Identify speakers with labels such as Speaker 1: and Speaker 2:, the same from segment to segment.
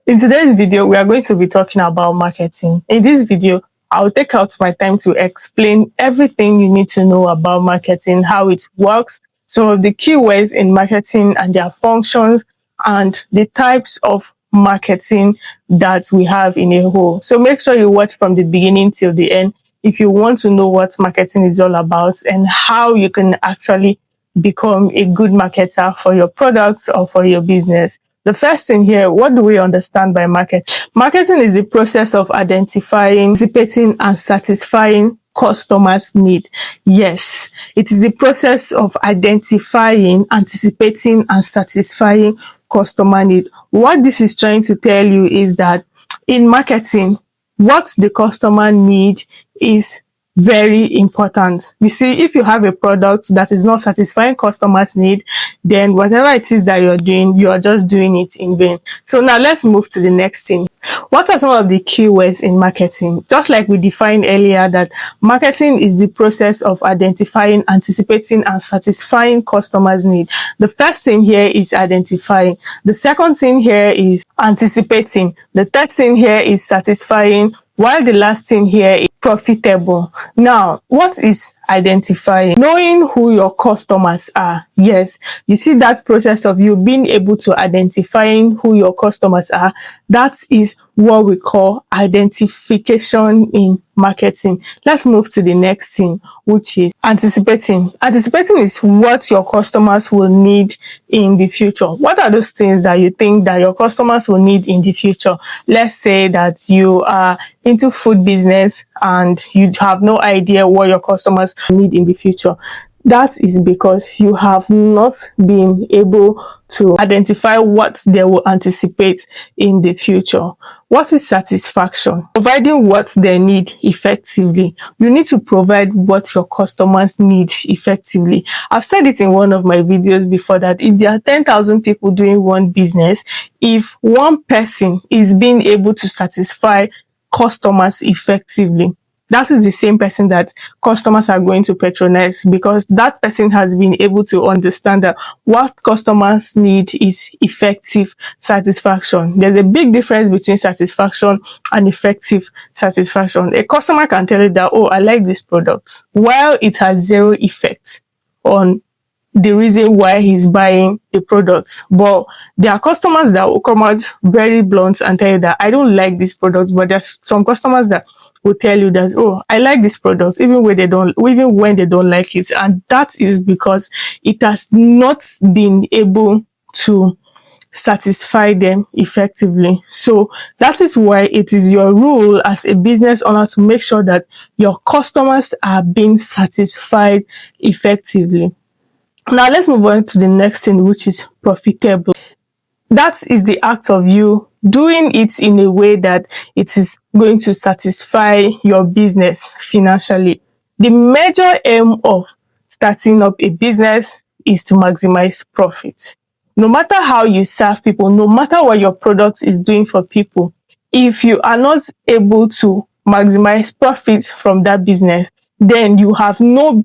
Speaker 1: In today's video, we are going to be talking about marketing. In this video, I'll take out my time to explain everything you need to know about marketing, how it works, some of the keywords in marketing and their functions, and the types of marketing that we have in a whole. So make sure you watch from the beginning till the end if you want to know what marketing is all about and how you can actually become a good marketer for your products or for your business. The first thing here, what do we understand by marketing? Marketing is the process of identifying, anticipating, and satisfying customers' need. Yes, it is the process of identifying, anticipating, and satisfying customer need. What this is trying to tell you is that in marketing, what the customer need is very important. You see, if you have a product that is not satisfying customers' need, then whatever it is that you're doing, you are just doing it in vain. So now let's move to the next thing. What are some of the keywords in marketing? Just like we defined earlier that marketing is the process of identifying, anticipating, and satisfying customers' need. The first thing here is identifying. The second thing here is anticipating. The third thing here is satisfying, while the last thing here is profitable. Now, what is identifying? Knowing who your customers are. Yes, you see that process of you being able to identifying who your customers are. That is what we call identification in marketing. Let's move to the next thing, which is anticipating. Anticipating is what your customers will need in the future. What are those things that you think that your customers will need in the future? Let's say that you are into food business and you have no idea what your customers need in the future. That is because you have not been able to identify what they will anticipate in the future. What is satisfaction? Providing what they need effectively. You need to provide what your customers need effectively. I've said it in one of my videos before that if there are 10,000 people doing one business, if one person is being able to satisfy customers effectively, that is the same person that customers are going to patronize, because that person has been able to understand that what customers need is effective satisfaction. There's a big difference between satisfaction and effective satisfaction. A customer can tell you that, oh, I like this product, while it has zero effect on the reason why he's buying the product. But there are customers that will come out very blunt and tell you that I don't like this product, but there's some customers that will tell you that, oh, I like this product, even when they don't like it. And that is because it has not been able to satisfy them effectively. So that is why it is your role as a business owner to make sure that your customers are being satisfied effectively. Now let's move on to the next thing, which is profitable. That is the act of you doing it in a way that it is going to satisfy your business financially. The major aim of starting up a business is to maximize profits. No matter how you serve people, no matter what your product is doing for people, if you are not able to maximize profits from that business, then you have no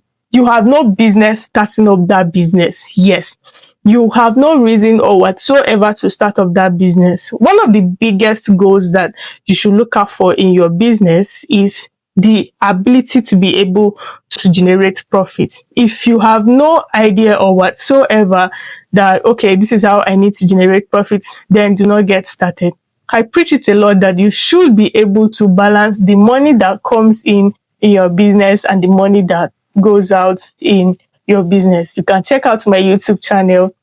Speaker 1: business starting up that business. Yes, you have no reason or whatsoever to start up that business. One of the biggest goals that you should look out for in your business is the ability to be able to generate profit. If you have no idea or whatsoever that, okay, this is how I need to generate profits, then do not get started. I preach it a lot that you should be able to balance the money that comes in your business and the money that goes out in your business. You can check out my YouTube channel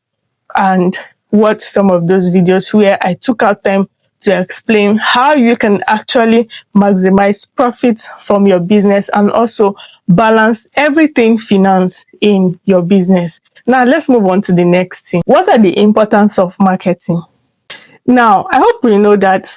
Speaker 1: and watch some of those videos where I took out time to explain how you can actually maximize profits from your business and also balance everything finance in your business. Now let's move on to the next thing. What are the importance of marketing? Now, I hope we know that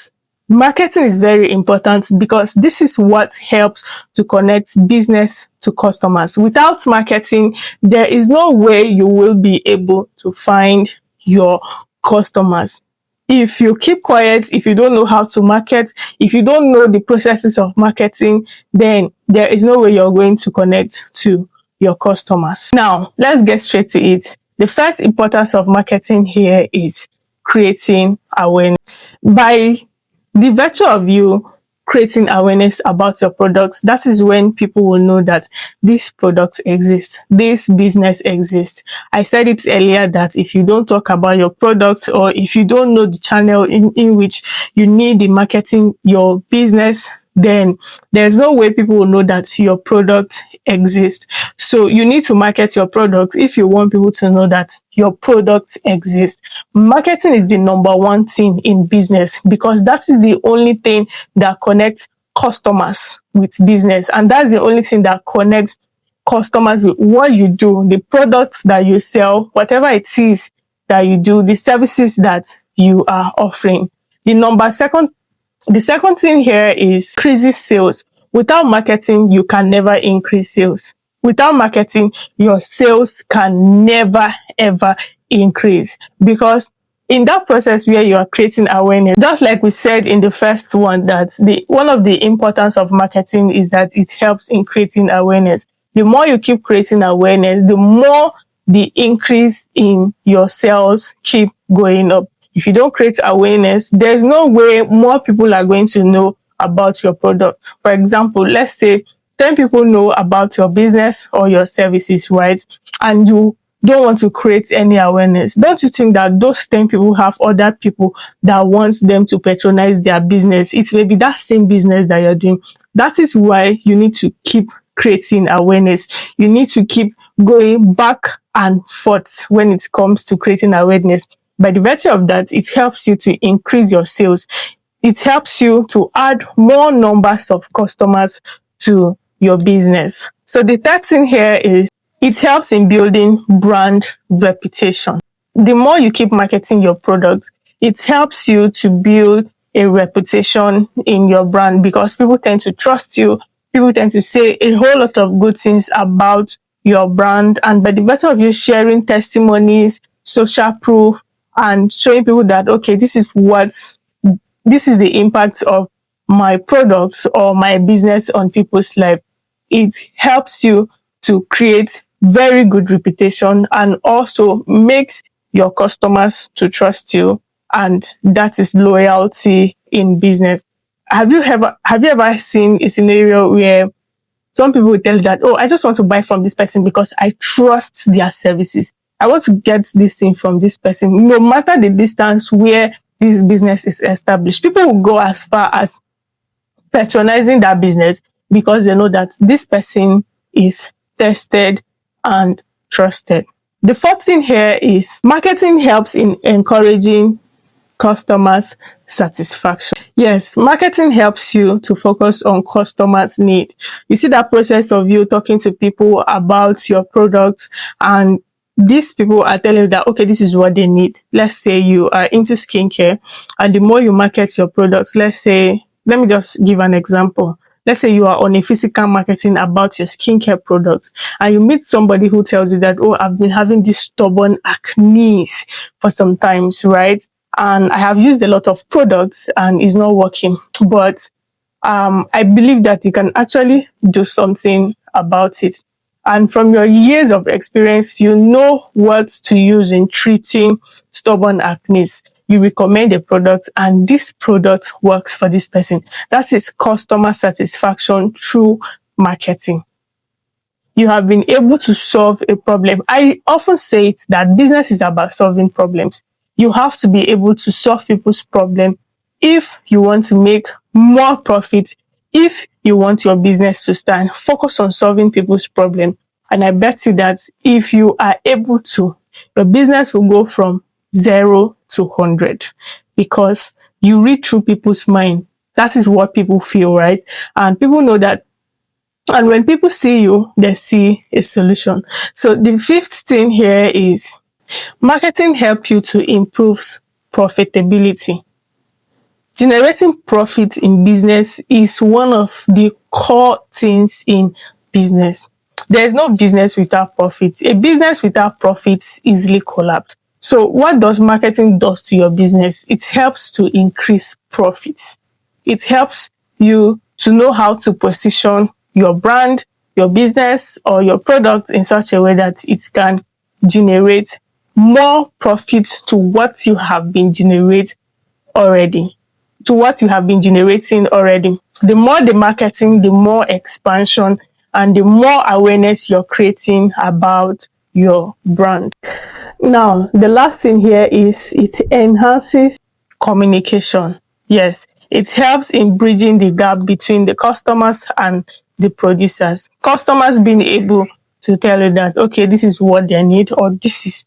Speaker 1: marketing is very important because this is what helps to connect business to customers. Without marketing, there is no way you will be able to find your customers. If you keep quiet, if you don't know how to market, if you don't know the processes of marketing, then there is no way you're going to connect to your customers. Now, let's get straight to it. The first importance of marketing here is creating awareness. By the virtue of you creating awareness about your products, that is when people will know that this product exists, this business exists. I said it earlier that if you don't talk about your products, or if you don't know the channel in which you need the marketing your business, then there's no way people will know that your product exists. So you need to market your product if you want people to know that your product exists. Marketing is the number one thing in business, because that is the only thing that connects customers with business, and that's the only thing that connects customers with what you do, the products that you sell, whatever it is that you do, the services that you are offering. The second thing here is increases sales. Without marketing, you can never increase sales. Without marketing, your sales can never ever increase, because in that process where you are creating awareness, just like we said in the first one, that the one of the importance of marketing is that it helps in creating awareness. The more you keep creating awareness, the more the increase in your sales keep going up. If you don't create awareness, there's no way more people are going to know about your product. For example, let's say 10 people know about your business or your services, right? And you don't want to create any awareness. Don't you think that those 10 people have other people that want them to patronize their business? It's maybe that same business that you're doing. That is why you need to keep creating awareness. You need to keep going back and forth when it comes to creating awareness. By the virtue of that, it helps you to increase your sales. It helps you to add more numbers of customers to your business. So the third thing here is it helps in building brand reputation. The more you keep marketing your product, it helps you to build a reputation in your brand, because people tend to trust you. People tend to say a whole lot of good things about your brand. And by the virtue of you sharing testimonies, social proof, and showing people that, okay, this is the impact of my products or my business on people's life, it helps you to create very good reputation, and also makes your customers to trust you, and that is loyalty in business. Have you ever seen a scenario where some people will tell you that, oh, I just want to buy from this person because I trust their services. I want to get this thing from this person. No matter the distance where this business is established, people will go as far as patronizing that business, because they know that this person is tested and trusted. The fourth thing here is marketing helps in encouraging customers' satisfaction. Yes, marketing helps you to focus on customers' need. You see that process of you talking to people about your products, and these people are telling you that, okay, this is what they need. Let's say you are into skincare, and the more you market your products, let me just give an example. Let's say you are on a physical marketing about your skincare products, and you meet somebody who tells you that, oh, I've been having this stubborn acne for some times, right? And I have used a lot of products and it's not working. But I believe that you can actually do something about it. And from your years of experience, you know what to use in treating stubborn acne. You recommend a product, and this product works for this person. That is customer satisfaction through marketing. You have been able to solve a problem. I often say it that business is about solving problems. You have to be able to solve people's problem if you want to make more profit, if you want your business to stand. Focus on solving people's problem. And I bet you that if you are able to, your business will go from 0 to 100, because you read through people's mind. That is what people feel, right? And people know that. And when people see you, they see a solution. So the fifth thing here is marketing help you to improve profitability. Generating profit in business is one of the core things in business. There is no business without profit. A business without profit easily collapses. So what does marketing do to your business? It helps to increase profits. It helps you to know how to position your brand, your business, or your product in such a way that it can generate more profit to what you have been generating already, to what you have been generating already. The more the marketing, the more expansion and the more awareness you're creating about your brand. Now, the last thing here is it enhances communication. Yes, it helps in bridging the gap between the customers and the producers. Customers being able to tell you that, okay, this is what they need, or this is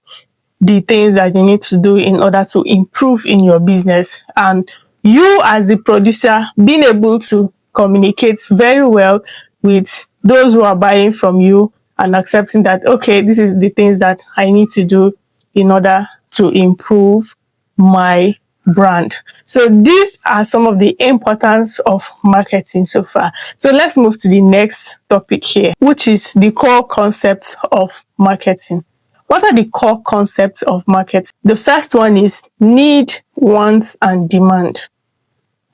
Speaker 1: the things that you need to do in order to improve in your business. And you as the producer being able to communicate very well with those who are buying from you and accepting that, okay, this is the things that I need to do in order to improve my brand. So these are some of the importance of marketing so far. So let's move to the next topic here, which is the core concepts of marketing. What are the core concepts of marketing? The first one is need, wants, and demand.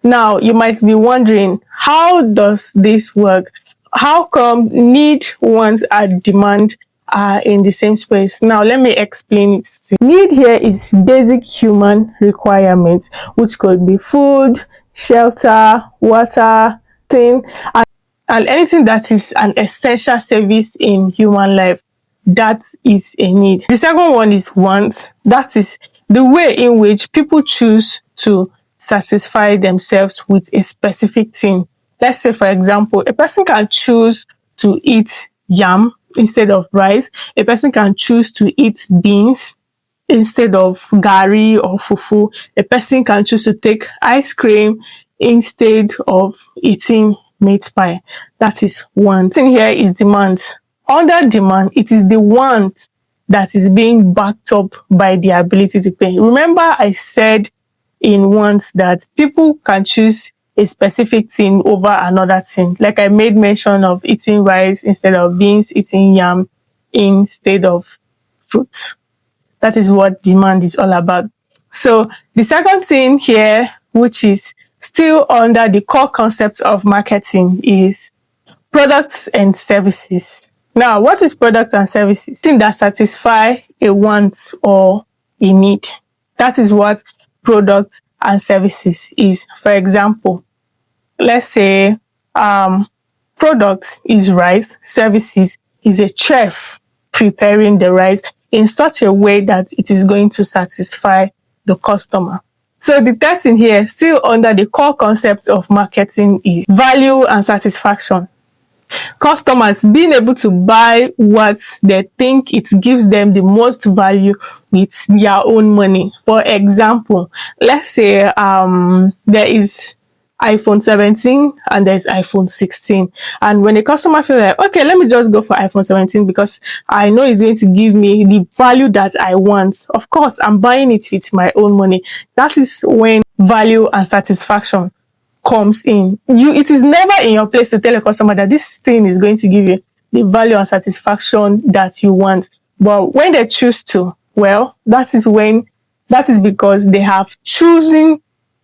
Speaker 1: Now, you might be wondering, how does this work? How come need, wants, and demand are in the same space? Now, let me explain it to you. Need here is basic human requirements, which could be food, shelter, water, thing, and anything that is an essential service in human life. That is a need. The second one is want. That is the way in which people choose to satisfy themselves with a specific thing. Let's say, for example, a person can choose to eat yam instead of rice. A person can choose to eat beans instead of gari or fufu. A person can choose to take ice cream instead of eating meat pie. That is want. Thing here is demand. Under demand, it is the want that is being backed up by the ability to pay. Remember, I said in wants that people can choose a specific thing over another thing. Like I made mention of eating rice instead of beans, eating yam instead of fruit. That is what demand is all about. So the second thing here, which is still under the core concept of marketing, is products and services. Now, what is product and services? Things that satisfy a want or a need. That is what product and services is. For example, let's say products is rice, services is a chef preparing the rice in such a way that it is going to satisfy the customer. So the third thing here, still under the core concept of marketing, is value and satisfaction. Customers being able to buy what they think it gives them the most value with their own money. For example, let's say there is iPhone 17 and there's iPhone 16, and when a customer feels like, okay, let me just go for iPhone 17 because I know it's going to give me the value that I want, of course I'm buying it with my own money. That is when value and satisfaction comes in. It is never in your place to tell a customer that this thing is going to give you the value and satisfaction that you want. But when they choose to, well, that is because they have chosen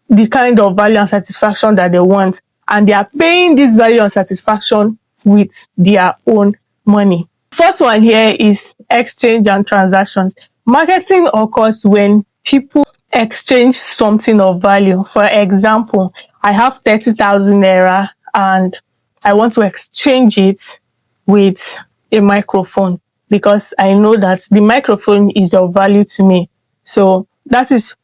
Speaker 1: the kind of value and satisfaction that they want, and they are paying this value and satisfaction with their own money. Fourth one here is exchange and transactions. Marketing occurs when people exchange something of value. For example, I have 30,000 naira and I want to exchange it with a microphone because I know that the microphone is of value to me. So that is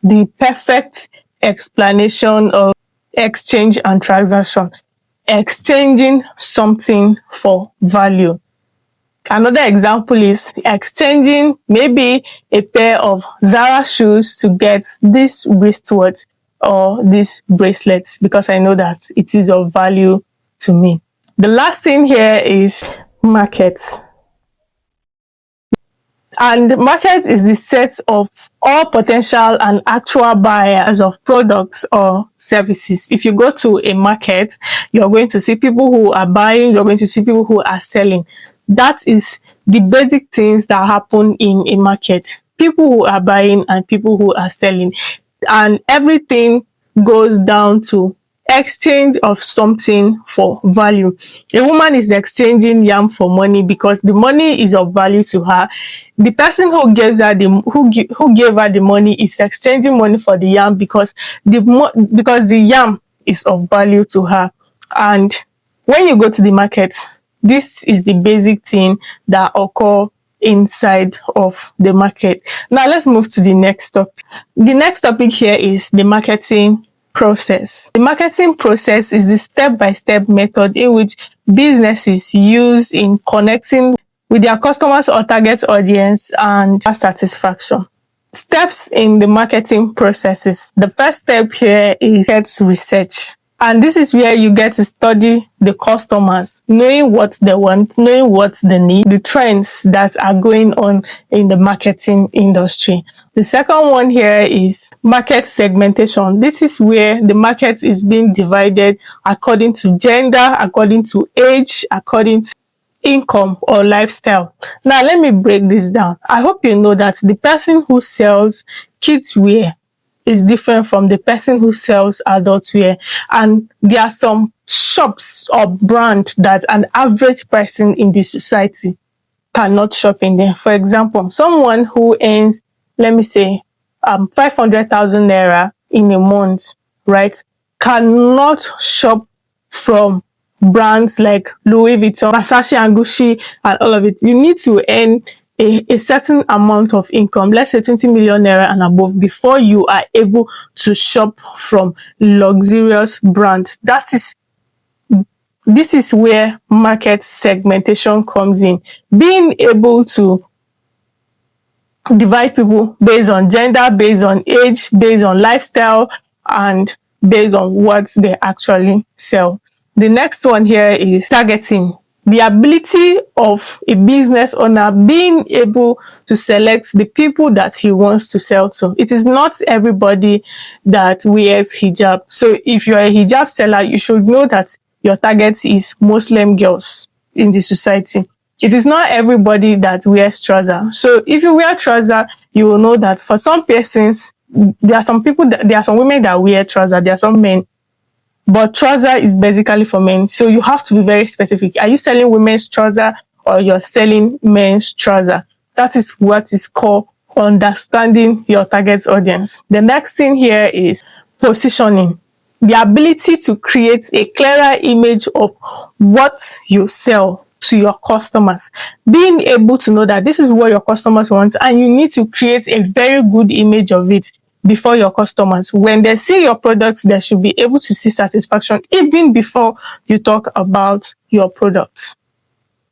Speaker 1: the perfect explanation of exchange and transaction. Exchanging something for value. Another example is exchanging maybe a pair of Zara shoes to get this wristwatch or this bracelet because I know that it is of value to me. The last thing here is market. And market is the set of all potential and actual buyers of products or services. If you go to a market, you're going to see people who are buying, you're going to see people who are selling. That is the basic things that happen in a market. People who are buying and people who are selling. And everything goes down to exchange of something for value. A woman is exchanging yam for money because the money is of value to her. The person who gives her who gave her the money is exchanging money for the yam because the yam is of value to her. And when you go to the market, this is the basic thing that occur inside of the market. Now let's move to the next topic. The next topic here is the marketing process. The marketing process is the step-by-step method in which businesses use in connecting with their customers or target audience and satisfaction. Steps in the marketing processes. The first step here is research. And this is where you get to study the customers, knowing what they want, knowing what they need, the trends that are going on in the marketing industry. The second one here is market segmentation. This is where the market is being divided according to gender, according to age, according to income or lifestyle. Now, let me break this down. I hope you know that the person who sells kids wear is different from the person who sells adult wear, and there are some shops or brand that an average person in the society cannot shop in there. For example, someone who earns, let me say, 500,000 naira in a month, right, cannot shop from brands like Louis Vuitton, Versace and Gucci and all of it. You need to earn a certain amount of income, let's say 20 million naira and above, before you are able to shop from luxurious brands. This is where market segmentation comes in. Being able to divide people based on gender, based on age, based on lifestyle, and based on what they actually sell. The next one here is targeting. The ability of a business owner being able to select the people that he wants to sell to. It is not everybody that wears hijab. So if you're a hijab seller, you should know that your target is Muslim girls in the society. It is not everybody that wears trouser. So if you wear trouser, you will know that for some persons, there are some women that wear trouser, there are some men. But trouser is basically for men. So you have to be very specific. Are you selling women's trouser or you're selling men's trouser? That is what is called understanding your target audience. The next thing here is positioning. The ability to create a clearer image of what you sell to your customers. Being able to know that this is what your customers want, and you need to create a very good image of it before your customers. When they see your products, they should be able to see satisfaction even before you talk about your products.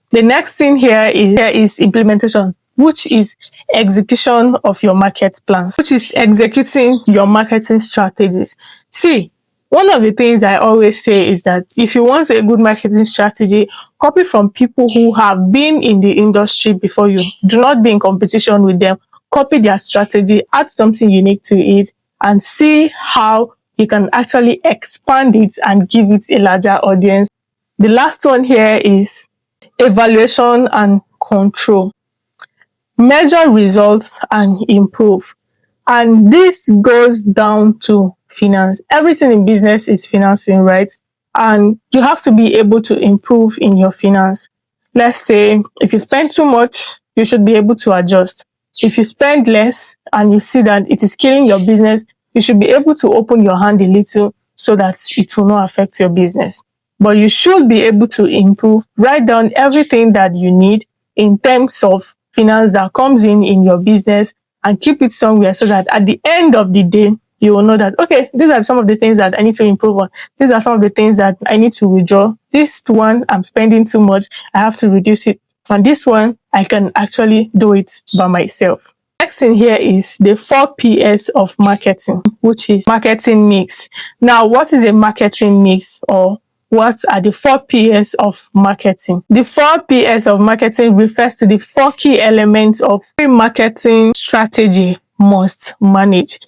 Speaker 1: The next thing here is implementation, which is execution of your market plans, which is executing your marketing strategies. See, one of the things I always say is that if you want a good marketing strategy, copy from people who have been in the industry before you. Do not be in competition with them. Copy their strategy, add something unique to it, and see how you can actually expand it and give it a larger audience. The last one here is evaluation and control. Measure results and improve. And this goes down to finance. Everything in business is financing, right? And you have to be able to improve in your finance. Let's say if you spend too much, you should be able to adjust. If you spend less and you see that it is killing your business, you should be able to open your hand a little so that it will not affect your business. But you should be able to improve. Write down everything that you need in terms of finance that comes in your business, and keep it somewhere so that at the end of the day, you will know that, okay, these are some of the things that I need to improve on. These are some of the things that I need to withdraw. This one, I'm spending too much. I have to reduce it. And this one, I can actually do it by myself. Next thing here is the 4 Ps of marketing, which is marketing mix. Now, what is a marketing mix, or what are the 4 Ps of marketing? The 4 Ps of marketing refers to the 4 key elements of every marketing strategy must manage.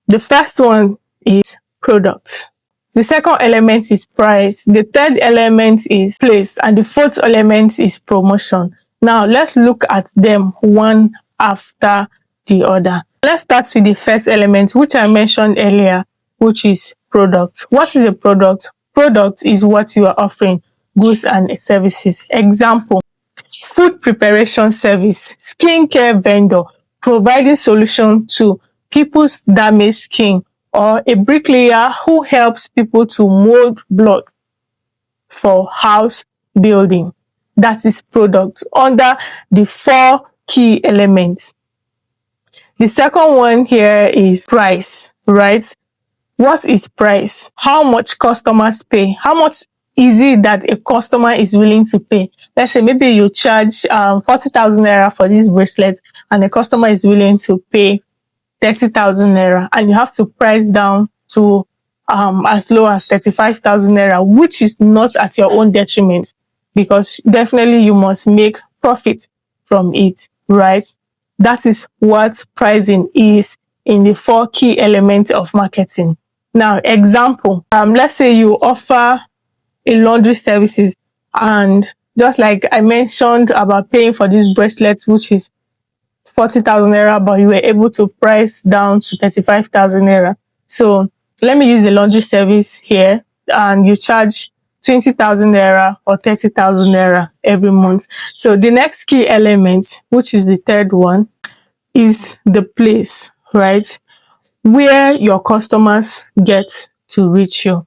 Speaker 1: The first one is product. The second element is price. The third element is place. And the fourth element is promotion. Now, let's look at them one after the other. Let's start with the first element, which I mentioned earlier, which is product. What is a product? Product is what you are offering, goods and services. Example, food preparation service, skincare vendor providing solution to people's damaged skin, or a bricklayer who helps people to mold block for house building. That is product under the 4 key elements. The second one here is price, right? What is price? How much customers pay? How much is it that a customer is willing to pay? Let's say maybe you charge 40,000 naira for this bracelet and the customer is willing to pay 30,000 naira, and you have to price down to as low as 35,000 naira, which is not at your own detriment, because definitely you must make profit from it, right? That is what pricing is in the 4 key elements of marketing. Now, example, let's say you offer a laundry services, and just like I mentioned about paying for these bracelets, which is 40,000 naira, but you were able to price down to 35,000 naira. So let me use the laundry service here, and you charge 20,000 naira or 30,000 naira every month. So the next key element, which is the third one, is the place, right? Where your customers get to reach you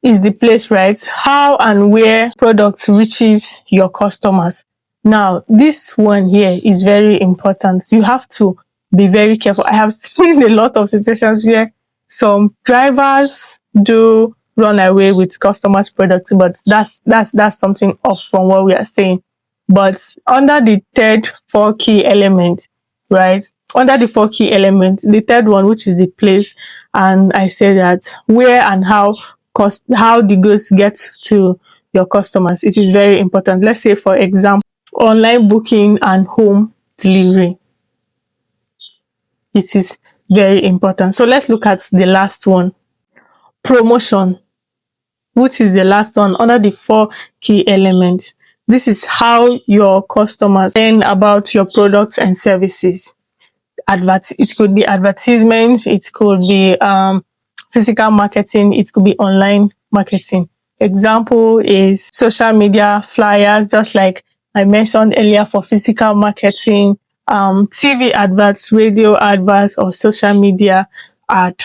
Speaker 1: is the place, right? How and where products reaches your customers. Now, this one here is very important. You have to be very careful. I have seen a lot of situations where some drivers do run away with customers' products, but that's something off from what we are saying. But under the third 4 key element, right? Under the 4 key elements, the third one, which is the place, and I say that where and how the goods get to your customers, it is very important. Let's say, for example, online booking and home delivery. It is very important. So let's look at the last one, promotion, which is the last one under the 4 key elements. This is how your customers learn about your products and services. It could be advertisement, it could be physical marketing, it could be online marketing. Example is social media flyers, just like I mentioned earlier, for physical marketing, TV adverts, radio adverts, or social media ad.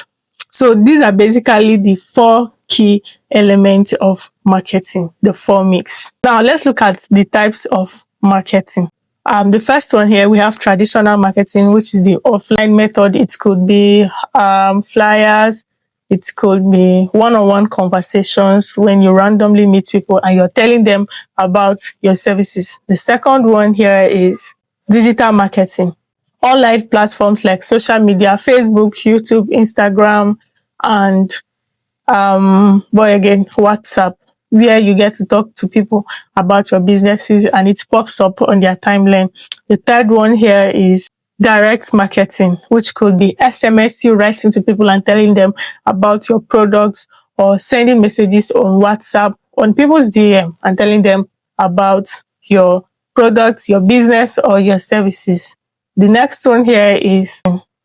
Speaker 1: So these are basically the 4 key elements of marketing, the 4 mix. Now let's look at the types of marketing. The first one here, we have traditional marketing, which is the offline method. It could be flyers, it could be one-on-one conversations when you randomly meet people and you're telling them about your services. The second one here is digital marketing. Online platforms like social media, Facebook, YouTube, Instagram, and WhatsApp, where you get to talk to people about your businesses and it pops up on their timeline. The third one here is direct marketing, which could be SMS, you writing to people and telling them about your products, or sending messages on WhatsApp on people's DM and telling them about your products, your business, or your services. The next one here is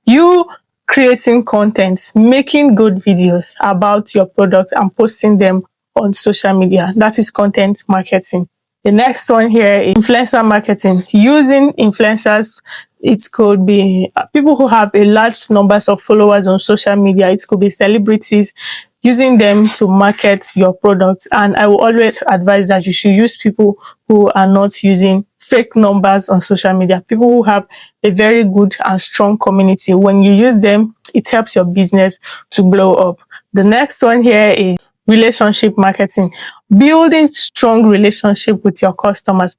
Speaker 1: you creating content, making good videos about your products and posting them on social media. That is content marketing. The next one here is influencer marketing, using influencers. It could be people who have a large numbers of followers on social media. It could be celebrities, using them to market your products. And I will always advise that you should use people who are not using fake numbers on social media, people who have a very good and strong community. When you use them, it helps your business to blow up. The next one here is relationship marketing, building strong relationship with your customers.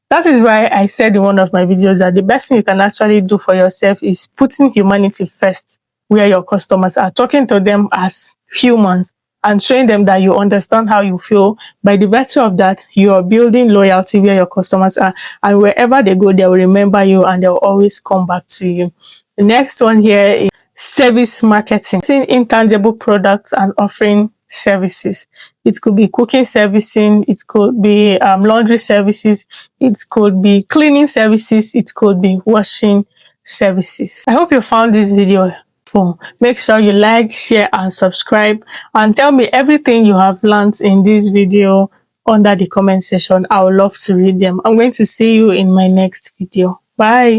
Speaker 1: That is why I said in one of my videos that the best thing you can actually do for yourself is putting humanity first, where your customers are, talking to them as humans and showing them that you understand how you feel. By the virtue of that, you are building loyalty where your customers are, and wherever they go, they will remember you and they will always come back to you. The next one here is service marketing, seeing intangible products and offering services. It could be cooking servicing, it could be laundry services, it could be cleaning services, it could be washing services. I hope you found this video Make sure you like, share, and subscribe, and tell me everything you have learned in this video under the comment section. I would love to read them. I'm going to see you in my next video. Bye.